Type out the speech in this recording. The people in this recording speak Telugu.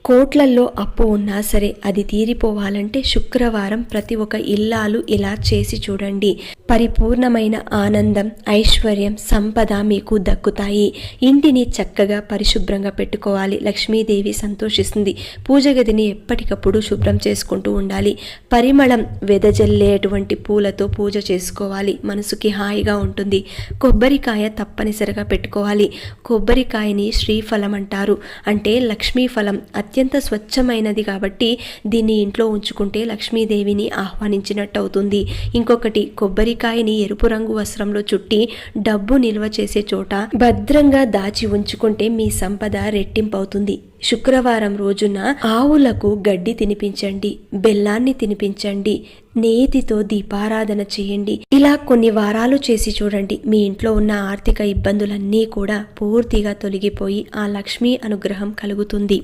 కోట్లల్లో అప్పు ఉన్నా సరే అది తీరిపోవాలంటే శుక్రవారం ప్రతి ఒక్క ఇల్లాలు ఇలా చేసి చూడండి. పరిపూర్ణమైన ఆనందం, ఐశ్వర్యం, సంపద మీకు దక్కుతాయి. ఇంటిని చక్కగా పరిశుభ్రంగా పెట్టుకోవాలి. లక్ష్మీదేవి సంతోషిస్తుంది. పూజ గదిని ఎప్పటికప్పుడు శుభ్రం చేసుకుంటూ ఉండాలి. పరిమళం వెదజల్లేటువంటి పూలతో పూజ చేసుకోవాలి. మనసుకి హాయిగా ఉంటుంది. కొబ్బరికాయ తప్పనిసరిగా పెట్టుకోవాలి. కొబ్బరికాయని శ్రీఫలం అంటారు. అంటే లక్ష్మీ ఫలం, అత్యంత స్వచ్ఛమైనది కాబట్టి దీన్ని ఇంట్లో ఉంచుకుంటే లక్ష్మీదేవిని ఆహ్వానించినట్టు అవుతుంది. ఇంకొకటి, కొబ్బరికాయని ఎరుపు రంగు వస్త్రంలో చుట్టి డబ్బు నిల్వ చేసే చోట భద్రంగా దాచి ఉంచుకుంటే మీ సంపద రెట్టింపవుతుంది. శుక్రవారం రోజున ఆవులకు గడ్డి తినిపించండి, బెల్లాన్ని తినిపించండి, నేతితో దీపారాధన చేయండి. ఇలా కొన్ని వారాలు చేసి చూడండి. మీ ఇంట్లో ఉన్న ఆర్థిక ఇబ్బందులన్నీ కూడా పూర్తిగా తొలగిపోయి ఆ లక్ష్మీ అనుగ్రహం కలుగుతుంది.